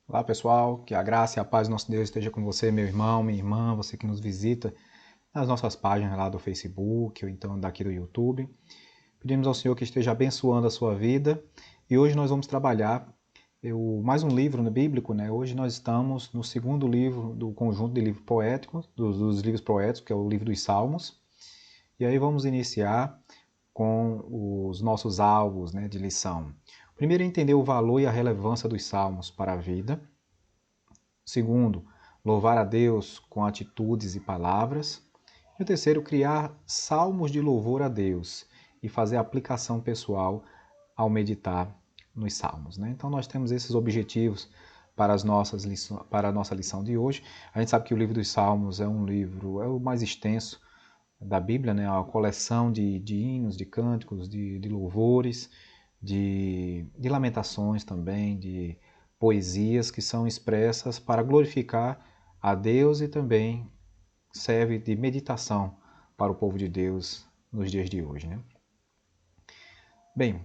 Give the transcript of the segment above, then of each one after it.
Olá pessoal, que a graça e a paz do nosso Deus esteja com você, meu irmão, minha irmã, você que nos visita nas nossas páginas lá do Facebook ou então daqui do YouTube. Pedimos ao Senhor que esteja abençoando a sua vida e hoje nós vamos trabalhar mais um livro bíblico, né? Hoje nós estamos no segundo livro do conjunto de livros poéticos, dos livros poéticos, que é o livro dos Salmos. E aí vamos iniciar com os nossos alvos, né, de lição. Primeiro, entender o valor e a relevância dos salmos para a vida. Segundo, louvar a Deus com atitudes e palavras. E o terceiro, criar salmos de louvor a Deus e fazer aplicação pessoal ao meditar nos salmos, né? Então nós temos esses objetivos para para a nossa lição de hoje. A gente sabe que o livro dos Salmos é um livro, é o mais extenso da Bíblia, né? A coleção de hinos, de cânticos, de louvores, de lamentações também, de poesias que são expressas para glorificar a Deus e também serve de meditação para o povo de Deus nos dias de hoje, né? Bem,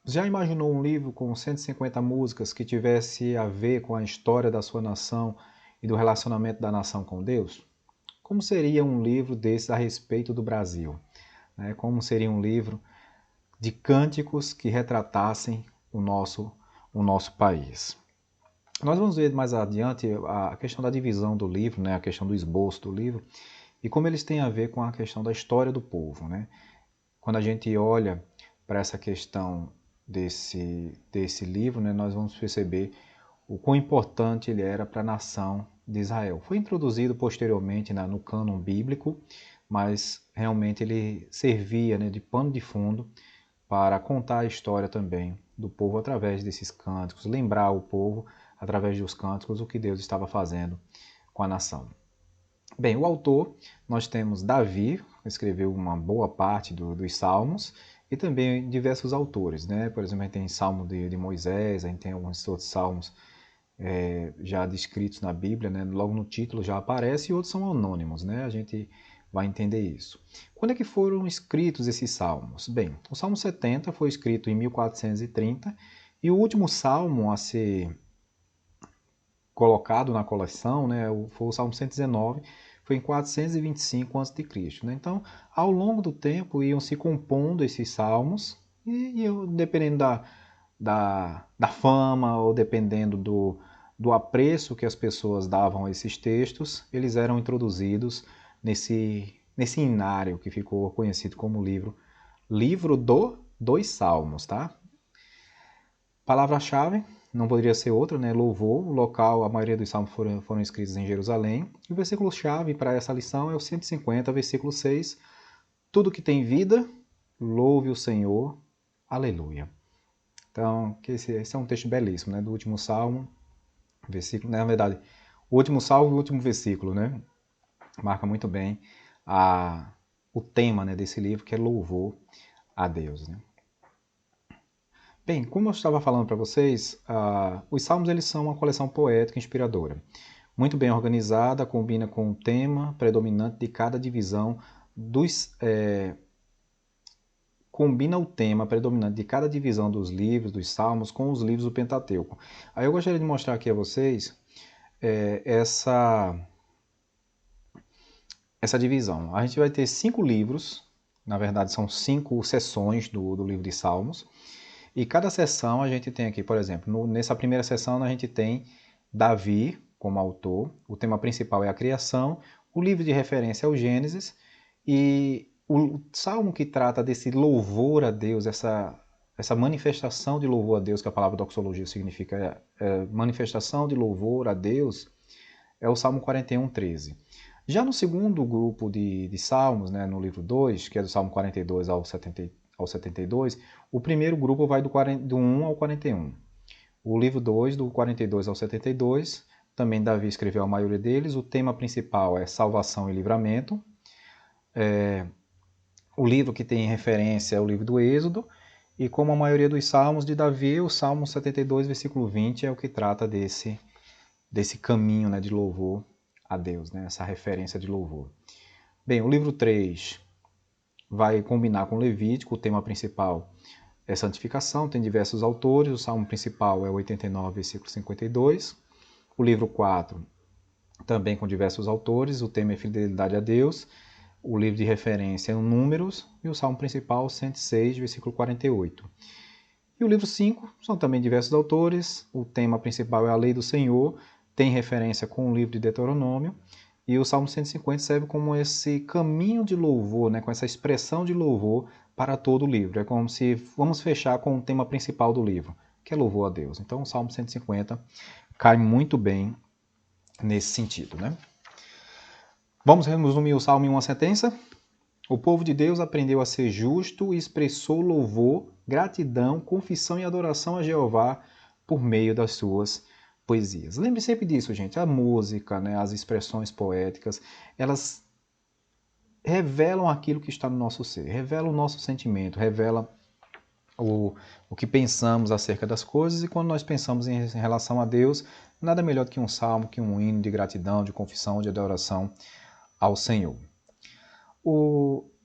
já imaginou um livro com 150 músicas que tivesse a ver com a história da sua nação e do relacionamento da nação com Deus? Como seria um livro desse a respeito do Brasil? Como seria um livro de cânticos que retratassem o nosso país? Nós vamos ver mais adiante a questão da divisão do livro, né, a questão do esboço do livro, e como eles têm a ver com a questão da história do povo, né? Quando a gente olha para essa questão desse livro, né, nós vamos perceber o quão importante ele era para a nação de Israel. Foi introduzido posteriormente no cânon bíblico, mas realmente ele servia, né, de pano de fundo para contar a história também do povo através desses cânticos, lembrar o povo através dos cânticos o que Deus estava fazendo com a nação. Bem, o autor, nós temos Davi, que escreveu uma boa parte dos Salmos, e também diversos autores, né? Por exemplo, a gente tem Salmo de Moisés, a gente tem alguns outros salmos já descritos na Bíblia, né? Logo no título já aparece, e outros são anônimos, né? A gente vai entender isso. Quando é que foram escritos esses salmos? Bem, o Salmo 70 foi escrito em 1430, e o último salmo a ser colocado na coleção, né, foi o Salmo 119, foi em 425 a.C. Né? Então, ao longo do tempo, iam se compondo esses salmos, e dependendo da fama, ou dependendo do apreço que as pessoas davam a esses textos, eles eram introduzidos nesse inário que ficou conhecido como livro dos Salmos, tá? Palavra-chave não poderia ser outra, né? Louvor. O local, a maioria dos salmos foram escritos em Jerusalém. E o versículo-chave para essa lição é o 150, versículo 6. Tudo que tem vida, louve o Senhor. Aleluia. Então, esse é um texto belíssimo, né? Do último salmo, versículo, na verdade, o último salmo e o último versículo, né? Marca muito bem o tema, né, desse livro, que é louvor a Deus, né? Bem, como eu estava falando para vocês, os Salmos eles são uma coleção poética inspiradora. Muito bem organizada, combina com o tema predominante de cada divisão combina o tema predominante de cada divisão dos livros, dos Salmos, com os livros do Pentateuco. Aí eu gostaria de mostrar aqui a vocês essa divisão. A gente vai ter 5 livros, na verdade são 5 seções do livro de Salmos, e cada sessão a gente tem aqui, por exemplo, nessa primeira sessão a gente tem Davi como autor, o tema principal é a criação, o livro de referência é o Gênesis, e o salmo que trata desse louvor a Deus, essa manifestação de louvor a Deus, que a palavra doxologia significa manifestação de louvor a Deus, é o Salmo 41, 13. Já no segundo grupo de salmos, né, no livro 2, que é do Salmo 42 ao 72, o primeiro grupo vai do 1 ao 41. O livro 2, do 42 ao 72, também Davi escreveu a maioria deles. O tema principal é salvação e livramento. O livro que tem referência é o livro do Êxodo. E como a maioria dos salmos de Davi, o Salmo 72, versículo 20, é o que trata desse caminho, né, de louvor a Deus, né, essa referência de louvor. Bem, o livro 3 vai combinar com Levítico, o tema principal é santificação, tem diversos autores, o salmo principal é o 89, versículo 52. O livro 4, também com diversos autores, o tema é Fidelidade a Deus. O livro de referência é o Números e o salmo principal, 106, versículo 48. E o livro 5 são também diversos autores, o tema principal é a Lei do Senhor, tem referência com o livro de Deuteronômio, e o Salmo 150 serve como esse caminho de louvor, né, com essa expressão de louvor para todo o livro. É como se vamos fechar com o tema principal do livro, que é louvor a Deus. Então o Salmo 150 cai muito bem nesse sentido, né? Vamos resumir o Salmo em uma sentença? O povo de Deus aprendeu a ser justo e expressou louvor, gratidão, confissão e adoração a Jeová por meio das suas poesias. Lembre sempre disso, gente. A música, né, as expressões poéticas, elas revelam aquilo que está no nosso ser, revelam o nosso sentimento, revelam o que pensamos acerca das coisas, e quando nós pensamos em relação a Deus, nada melhor do que um salmo, que um hino de gratidão, de confissão, de adoração ao Senhor.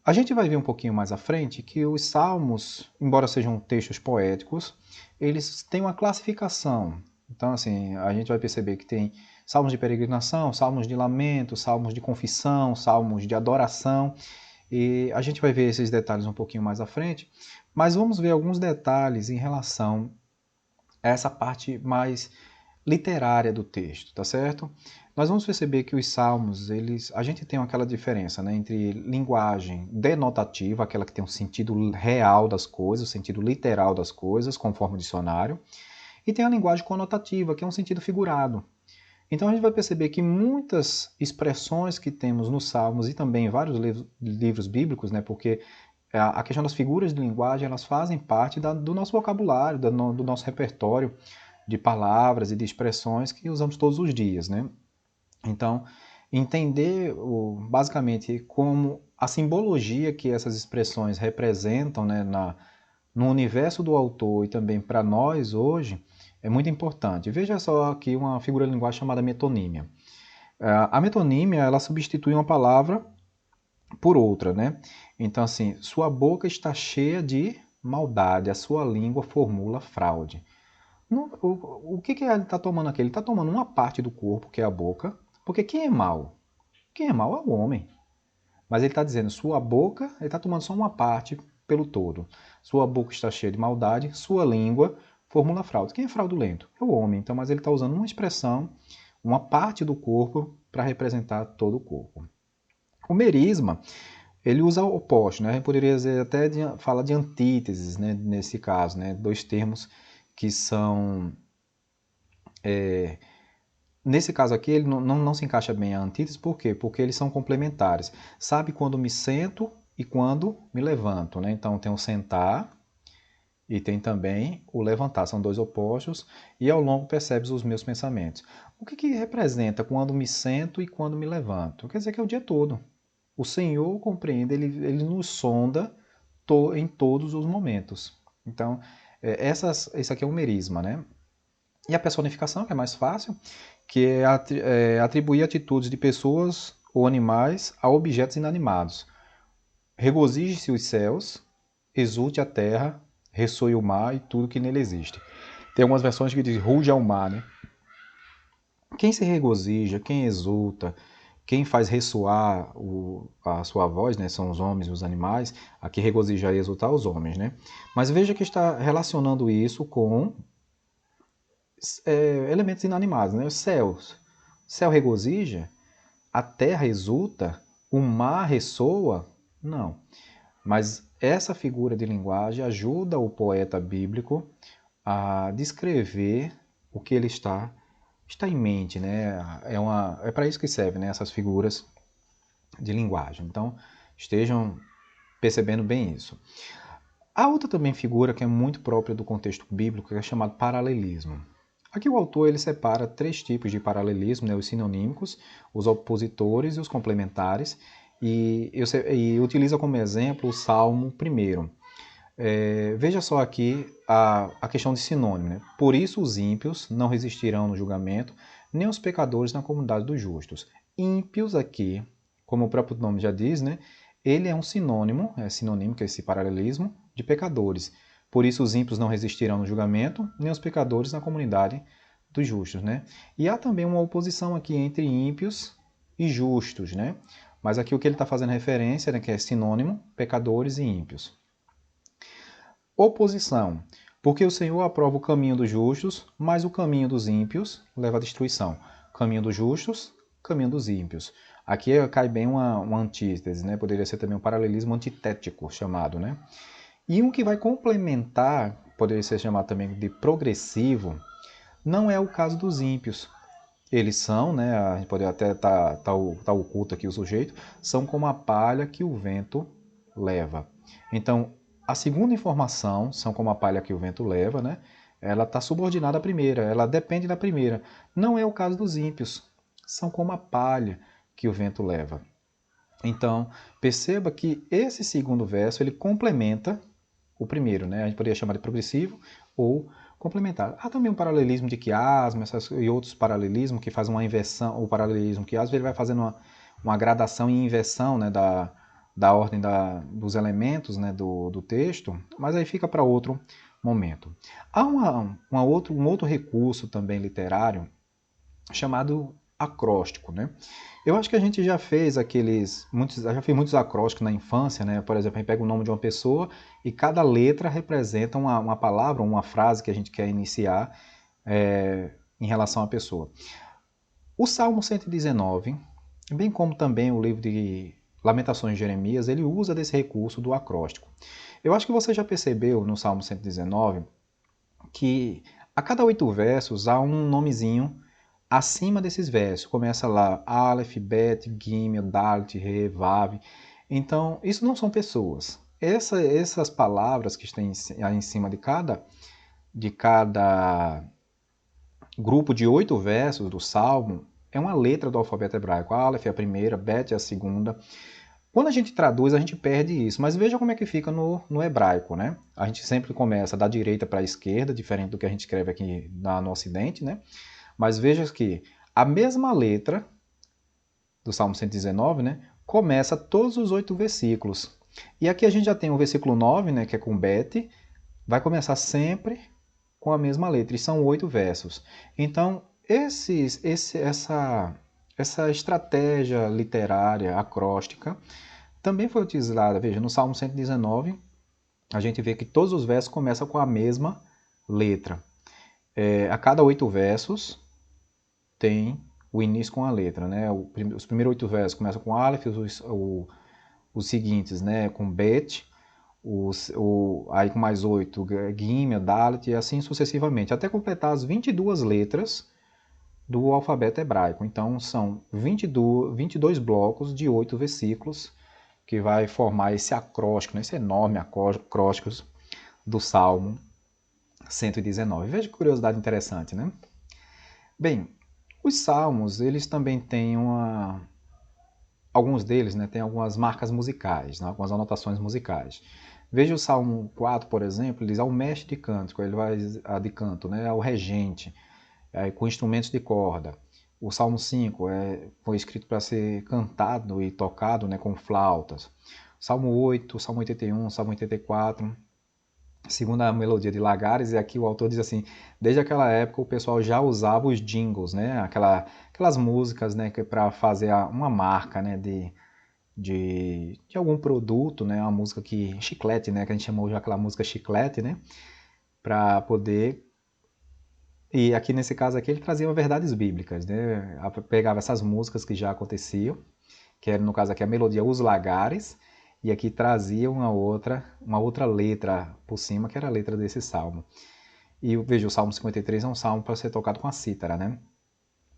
A gente vai ver um pouquinho mais à frente que os salmos, embora sejam textos poéticos, eles têm uma classificação. Então, assim, a gente vai perceber que tem salmos de peregrinação, salmos de lamento, salmos de confissão, salmos de adoração, e a gente vai ver esses detalhes um pouquinho mais à frente, mas vamos ver alguns detalhes em relação a essa parte mais literária do texto, tá certo? Nós vamos perceber que os salmos, a gente tem aquela diferença, né, entre linguagem denotativa, aquela que tem um sentido real das coisas, o sentido literal das coisas, conforme o dicionário, e tem a linguagem conotativa, que é um sentido figurado. Então a gente vai perceber que muitas expressões que temos nos salmos e também em vários livros bíblicos, né, porque a questão das figuras de linguagem, elas fazem parte do nosso vocabulário, do nosso repertório de palavras e de expressões que usamos todos os dias, né? Então, entender basicamente como a simbologia que essas expressões representam, né, no universo do autor e também para nós hoje é muito importante. Veja só aqui uma figura de linguagem chamada metonímia. A metonímia, ela substitui uma palavra por outra, né? Então, assim, sua boca está cheia de maldade, a sua língua formula fraude. O que ele está tomando aqui? Ele está tomando uma parte do corpo, que é a boca, porque quem é mau? Quem é mau é o homem. Mas ele está dizendo, sua boca, ele está tomando só uma parte pelo todo. Sua boca está cheia de maldade, sua língua formula fraude. Quem é fraudulento? É o homem. Então, mas ele está usando uma expressão, uma parte do corpo, para representar todo o corpo. O merisma, ele usa o oposto, né? A gente poderia até falar de antíteses, né? Nesse caso, né? Dois termos que são... Nesse caso aqui, ele não se encaixa bem a antítese, por quê? Porque eles são complementares. Sabe quando me sento e quando me levanto, né? Então tem o sentar e tem também o levantar, são dois opostos, e ao longo percebes os meus pensamentos. O que representa quando me sento e quando me levanto? Quer dizer que é o dia todo. O Senhor compreende, ele nos sonda em todos os momentos. Então, isso aqui é um merisma, né? E a personificação, que é mais fácil, que é atribuir atitudes de pessoas ou animais a objetos inanimados. Regozije-se os céus, exulte a terra, ressoe o mar e tudo que nele existe. Tem algumas versões que dizem ruge ao mar, né? Quem se regozija, quem exulta, quem faz ressoar a sua voz, né, são os homens e os animais. Aqui regozijar e exultar os homens, né? Mas veja que está relacionando isso com elementos inanimados, né? Os céus. O céu regozija, a terra exulta, o mar ressoa? Não. Mas essa figura de linguagem ajuda o poeta bíblico a descrever o que ele está em mente, né? É para isso que serve, né? Essas figuras de linguagem. Então, estejam percebendo bem isso. A outra também figura que é muito própria do contexto bíblico é chamado paralelismo. Aqui o autor ele separa três tipos de paralelismo, né? Os sinonímicos, os opositores e os complementares, e utiliza como exemplo o Salmo 1. Veja só aqui a questão de sinônimo, né? Por isso os ímpios não resistirão no julgamento, nem os pecadores na comunidade dos justos. Ímpios aqui, como o próprio nome já diz, né? Ele é um sinônimo, que é esse paralelismo, de pecadores. Por isso os ímpios não resistirão no julgamento, nem os pecadores na comunidade dos justos, né? E há também uma oposição aqui entre ímpios e justos, né? Mas aqui o que ele está fazendo referência, né, que é sinônimo, pecadores e ímpios. Oposição. Porque o Senhor aprova o caminho dos justos, mas o caminho dos ímpios leva à destruição. Caminho dos justos, caminho dos ímpios. Aqui cai bem uma antítese, né? Poderia ser também um paralelismo antitético chamado, né? E um que vai complementar, poderia ser chamado também de progressivo, não é o caso dos ímpios. Eles são, né? A gente pode até tá oculto aqui o sujeito, são como a palha que o vento leva. Então, a segunda informação, são como a palha que o vento leva, né? Ela está subordinada à primeira, ela depende da primeira. Não é o caso dos ímpios, são como a palha que o vento leva. Então, perceba que esse segundo verso ele complementa o primeiro, né? A gente poderia chamar de progressivo ou complementar. Há também um paralelismo de quiasma e outros paralelismos que fazem uma inversão, o paralelismo quiasma ele vai fazendo uma gradação e inversão, né, da ordem dos elementos, né, do texto, mas aí fica para outro momento. Há um outro recurso também literário chamado acróstico, né? Eu acho que a gente já fez já fiz muitos acrósticos na infância, né? Por exemplo, a gente pega o nome de uma pessoa e cada letra representa uma palavra, uma frase que a gente quer iniciar em relação à pessoa. O Salmo 119, bem como também o livro de Lamentações de Jeremias, ele usa desse recurso do acróstico. Eu acho que você já percebeu no Salmo 119 que a cada 8 versos há um nomezinho acima desses versos. Começa lá Aleph, Bet, Gimel, Dalet, Re, Vav. Então, isso não são pessoas. Essas palavras que estão aí em cima de cada grupo de 8 versos do Salmo é uma letra do alfabeto hebraico. Aleph é a primeira, Bet é a segunda. Quando a gente traduz, a gente perde isso, mas veja como é que fica no hebraico, né? A gente sempre começa da direita para a esquerda, diferente do que a gente escreve aqui no Ocidente, né? Mas veja que a mesma letra do Salmo 119, né, começa todos os 8 versículos. E aqui a gente já tem o versículo 9, né, que é com Bet, vai começar sempre com a mesma letra, e são 8 versos. Então, essa estratégia literária, acróstica, também foi utilizada, veja, no Salmo 119, a gente vê que todos os versos começam com a mesma letra. A cada 8 versos tem o início com a letra, né? Os primeiros 8 versos começam com Aleph, os seguintes, né, com Bet, aí com mais 8, Gimel, Dalet, e assim sucessivamente, até completar as 22 letras do alfabeto hebraico. Então, são 22 blocos de 8 versículos que vai formar esse acróstico, né, esse enorme acróstico do Salmo 119. Veja que curiosidade interessante, né? Bem, os salmos, eles também têm alguns deles, né, têm algumas marcas musicais, né, algumas anotações musicais. Veja o Salmo 4, por exemplo, ele diz ao mestre de cântico, ele vai de canto, né, ao regente, com instrumentos de corda. O Salmo 5 foi escrito para ser cantado e tocado, né, com flautas. Salmo 8, Salmo 81, Salmo 84, segundo a melodia de Lagares, e aqui o autor diz assim, desde aquela época o pessoal já usava os jingles, né, aquelas músicas, né, para fazer uma marca, né, de algum produto, né, uma música chiclete, né, que a gente chamou já aquela música chiclete, né, para poder. E aqui nesse caso aqui ele trazia verdades bíblicas, né, pegava essas músicas que já aconteciam, que era no caso aqui a melodia Os Lagares, e aqui trazia uma outra letra por cima, que era a letra desse salmo. E veja, o Salmo 53 é um salmo para ser tocado com a cítara, né?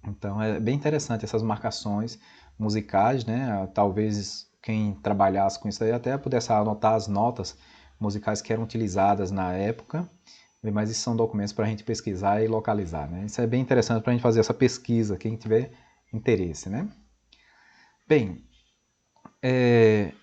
Então é bem interessante essas marcações musicais, né? Talvez quem trabalhasse com isso aí até pudesse anotar as notas musicais que eram utilizadas na época, mas isso são documentos para a gente pesquisar e localizar, né? Isso é bem interessante para a gente fazer essa pesquisa, quem tiver interesse, né? Bem,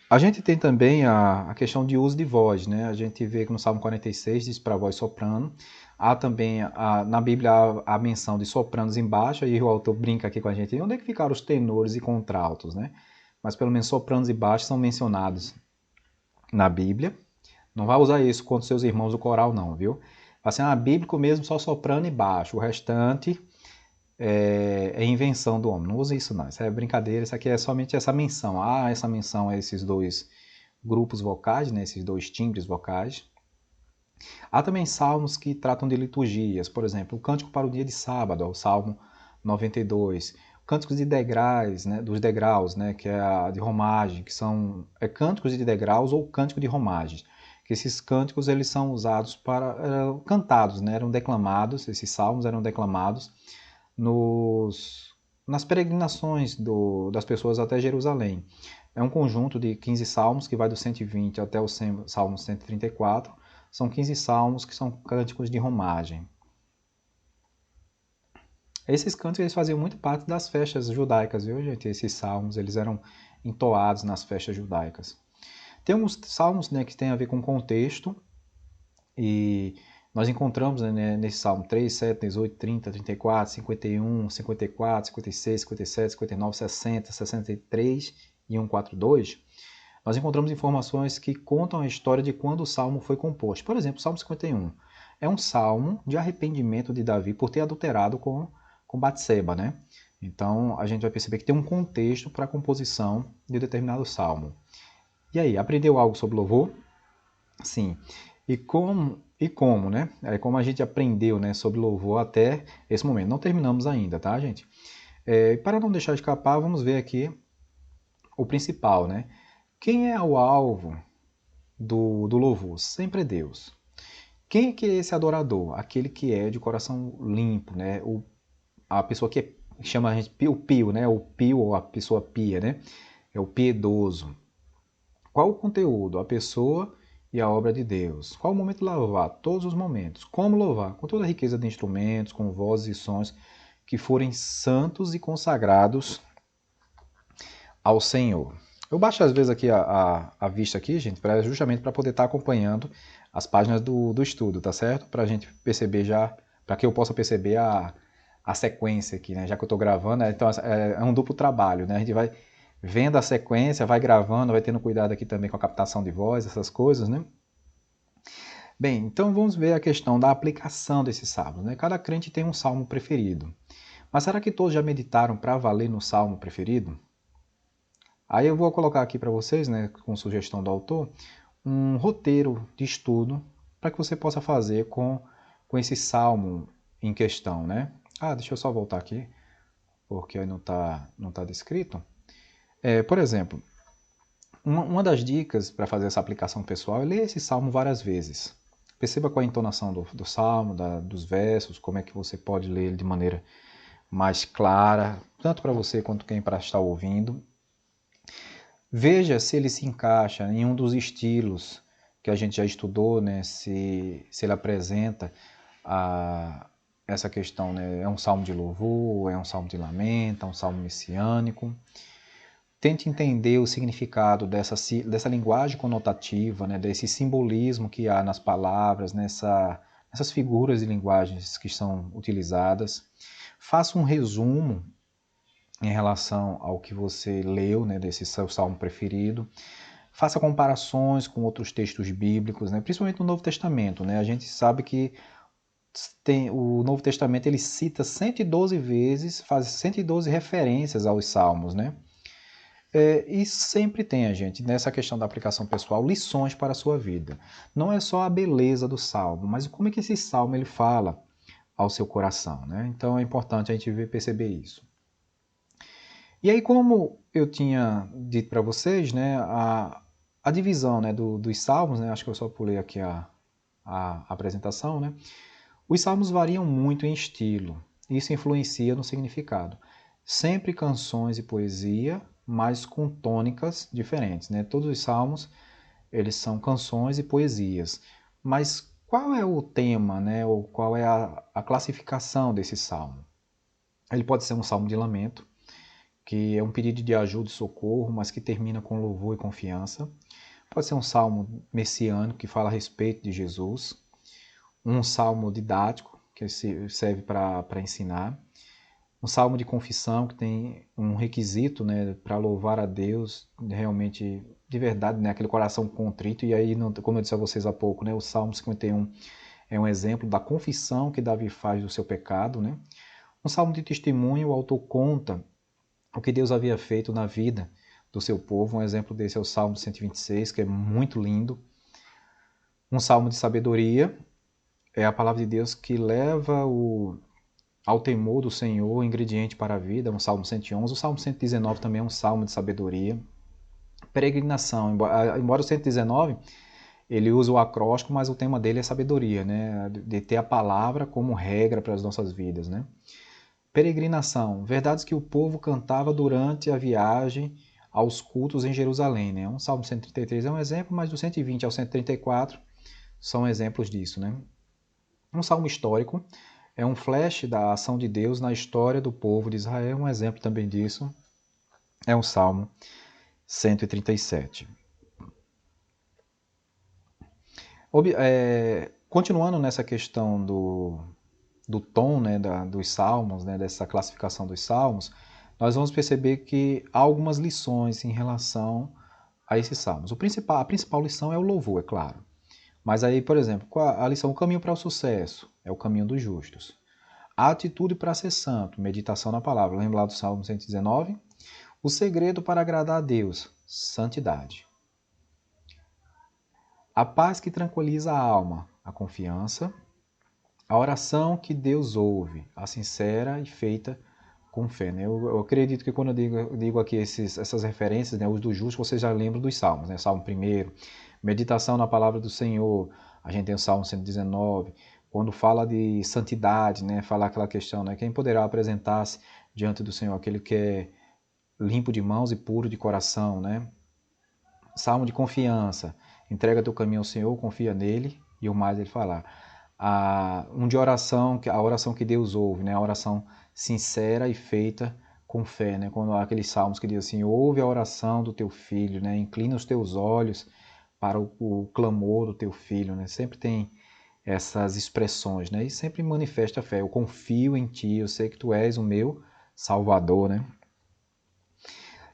a gente tem também a questão de uso de voz, né? A gente vê que no Salmo 46 diz para a voz soprano. Há também, na Bíblia, a menção de sopranos embaixo, e o autor brinca aqui com a gente, onde é que ficaram os tenores e contraltos, né? Mas pelo menos sopranos e baixos são mencionados na Bíblia. Não vai usar isso contra seus irmãos do coral não, viu? Assim, bíblico mesmo, só soprano e baixo. O restante é invenção do homem. Não use isso não, isso é brincadeira, isso aqui é somente essa menção. Essa menção a esses dois grupos vocais, né, esses dois timbres vocais. Há também salmos que tratam de liturgias, por exemplo, o Cântico para o dia de sábado, o Salmo 92. Cânticos de degraus, né, dos degraus, né, que é a de romagem, que são cânticos de degraus ou cântico de romagem. Que esses cânticos eles são usados para cantados, né, eram declamados, esses salmos eram declamados nas peregrinações das pessoas até Jerusalém. É um conjunto de 15 salmos que vai do 120 até o Salmo 134. São 15 salmos que são cânticos de romagem. Esses cânticos eles faziam muito parte das festas judaicas, viu, gente? Esses salmos eles eram entoados nas festas judaicas. Tem uns salmos, né, que tem a ver com contexto, e nós encontramos, né, nesse Salmo 3, 7, 18, 30, 34, 51, 54, 56, 57, 59, 60, 63 e 142, nós encontramos informações que contam a história de quando o salmo foi composto. Por exemplo, o Salmo 51 é um salmo de arrependimento de Davi por ter adulterado com Batseba, né? Então, a gente vai perceber que tem um contexto para a composição de determinado salmo. E aí, aprendeu algo sobre louvor? Sim. E como, né? Como a gente aprendeu, né, sobre louvor até esse momento. Não terminamos ainda, tá, gente? Para não deixar escapar, vamos ver aqui o principal, né? Quem é o alvo do louvor? Sempre é Deus. Quem que é esse adorador? Aquele que é de coração limpo, né? A pessoa que chama a gente pio, né? O pio ou a pessoa pia, né? É o piedoso. Qual o conteúdo? A pessoa e a obra de Deus. Qual o momento de louvar? Todos os momentos. Como louvar? Com toda a riqueza de instrumentos, com vozes e sons que forem santos e consagrados ao Senhor. Eu baixo às vezes aqui a vista aqui, gente, justamente para poder estar acompanhando as páginas do estudo, tá certo? Para a gente perceber já, para que eu possa perceber a sequência aqui, né? Já que eu estou gravando, então é um duplo trabalho, né? A gente vai vendo a sequência, vai gravando, vai tendo cuidado aqui também com a captação de voz, essas coisas, né? Bem, então vamos ver a questão da aplicação desses salmos, né? Cada crente tem um salmo preferido. Mas será que todos já meditaram para valer no salmo preferido? Aí eu vou colocar aqui para vocês, né, com sugestão do autor, um roteiro de estudo para que você possa fazer com esse salmo em questão, né? Deixa eu só voltar aqui, porque aí não tá descrito. Por exemplo, uma das dicas para fazer essa aplicação pessoal é ler esse salmo várias vezes. Perceba qual é a entonação do salmo, dos versos, como é que você pode ler ele de maneira mais clara, tanto para você quanto quem para estar ouvindo. Veja se ele se encaixa em um dos estilos que a gente já estudou, né? Se ele apresenta essa questão, né? É um salmo de louvor, é um salmo de lamento, é um salmo messiânico. Tente entender o significado dessa linguagem conotativa, né? Desse simbolismo que há nas palavras, nessas figuras de linguagens que são utilizadas. Faça um resumo em relação ao que você leu, né, desse seu salmo preferido. Faça comparações com outros textos bíblicos, né, principalmente no Novo Testamento. Né, a gente sabe que o Novo Testamento ele cita 112 vezes, faz 112 referências aos salmos. Né, e sempre tem, gente, nessa questão da aplicação pessoal, lições para a sua vida. Não é só a beleza do salmo, mas como é que esse salmo ele fala ao seu coração. Né? Então é importante a gente perceber isso. E aí, como eu tinha dito para vocês, né, a divisão, né, dos salmos, né, acho que eu só pulei aqui a apresentação, né, os salmos variam muito em estilo, isso influencia no significado. Sempre canções e poesia, mas com tônicas diferentes. Né? Todos os salmos eles são canções e poesias, mas qual é o tema, né, ou qual é a classificação desse salmo? Ele pode ser um salmo de lamento, que é um pedido de ajuda e socorro, mas que termina com louvor e confiança. Pode ser um salmo messiânico, que fala a respeito de Jesus. Um salmo didático, que serve para ensinar. Um salmo de confissão, que tem um requisito, né, para louvar a Deus, realmente, de verdade, né, aquele coração contrito. E aí, como eu disse a vocês há pouco, né, o Salmo 51 é um exemplo da confissão que Davi faz do seu pecado, né? Um salmo de testemunho, o autor conta o que Deus havia feito na vida do seu povo. Um exemplo desse é o Salmo 126, que é muito lindo. Um salmo de sabedoria é a palavra de Deus que leva ao temor do Senhor, o ingrediente para a vida, um salmo 111. O salmo 119 também é um salmo de sabedoria. Peregrinação, embora o 119 ele usa o acróstico, mas o tema dele é sabedoria, né? De ter a palavra como regra para as nossas vidas, né? Peregrinação, verdades que o povo cantava durante a viagem aos cultos em Jerusalém, né? Um Salmo 133 é um exemplo, mas do 120 ao 134 são exemplos disso, né? Um salmo histórico é um flash da ação de Deus na história do povo de Israel, um exemplo também disso é o Salmo 137. Continuando nessa questão do tom, né, dos salmos, né, dessa classificação dos salmos, nós vamos perceber que há algumas lições em relação a esses salmos. A principal lição é o louvor, é claro. Mas aí, por exemplo, a lição, o caminho para o sucesso é o caminho dos justos. A atitude para ser santo, meditação na palavra, lembra lá do Salmo 119? O segredo para agradar a Deus, santidade. A paz que tranquiliza a alma, a confiança. A oração que Deus ouve, a sincera e feita com fé. Né? Eu acredito que quando eu digo aqui essas referências, né, os do justo, você já lembra dos salmos. Né? Salmo 1, meditação na palavra do Senhor, a gente tem o Salmo 119. Quando fala de santidade, né, fala aquela questão, né, quem poderá apresentar-se diante do Senhor? Aquele que é limpo de mãos e puro de coração. Né? Salmo de confiança, entrega teu caminho ao Senhor, confia nele, e o mais ele falar. De oração, a oração que Deus ouve, né? A oração sincera e feita com fé, né? Quando aqueles salmos que diz assim, ouve a oração do teu filho, né? Inclina os teus olhos para o clamor do teu filho, né? Sempre tem essas expressões, né? E sempre manifesta a fé. Eu confio em ti, eu sei que tu és o meu Salvador, né?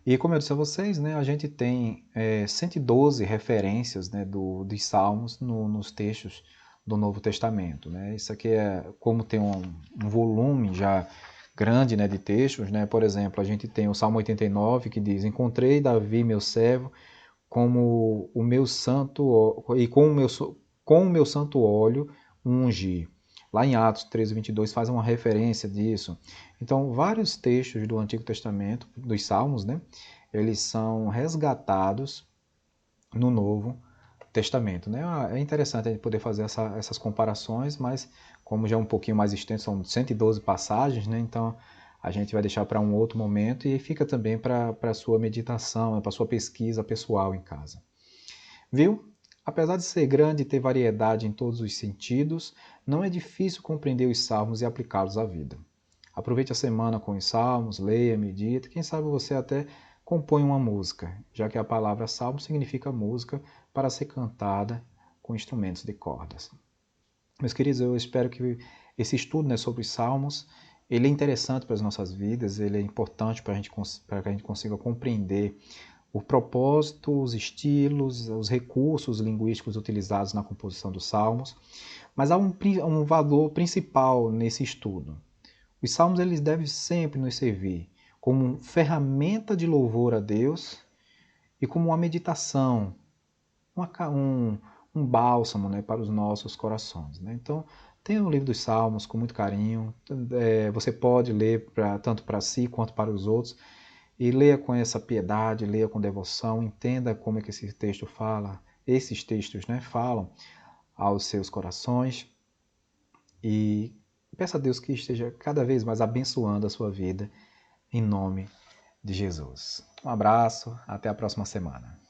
E como eu disse a vocês, né, a gente tem 112 referências, né, dos Salmos nos textos do Novo Testamento. Né? Isso aqui como tem um volume já grande, né, de textos, né? Por exemplo, a gente tem o Salmo 89 que diz: Encontrei Davi, meu servo, como o meu santo e com o meu santo óleo ungi. Lá em Atos 13:22 faz uma referência disso. Então, vários textos do Antigo Testamento, dos Salmos, né, eles são resgatados no Novo Testamento. Né? É interessante a gente poder fazer essas comparações, mas como já é um pouquinho mais extenso, são 112 passagens, né? Então a gente vai deixar para um outro momento e fica também para a sua meditação, para a sua pesquisa pessoal em casa. Viu? Apesar de ser grande e ter variedade em todos os sentidos, não é difícil compreender os salmos e aplicá-los à vida. Aproveite a semana com os salmos, leia, medite, quem sabe você até compõe uma música, já que a palavra salmo significa música para ser cantada com instrumentos de cordas. Meus queridos, eu espero que esse estudo, né, sobre os salmos, ele é interessante para as nossas vidas, ele é importante para que a gente consiga compreender o propósito, os estilos, os recursos linguísticos utilizados na composição dos salmos, mas há um valor principal nesse estudo. Os salmos eles devem sempre nos servir como ferramenta de louvor a Deus e como uma meditação, um bálsamo, né, para os nossos corações. Né? Então, tenha o livro dos Salmos com muito carinho. Você pode ler tanto para si quanto para os outros. E leia com essa piedade, leia com devoção, entenda como é que esse texto fala, esses textos, né, falam aos seus corações. E peça a Deus que esteja cada vez mais abençoando a sua vida, em nome de Jesus. Um abraço, até a próxima semana.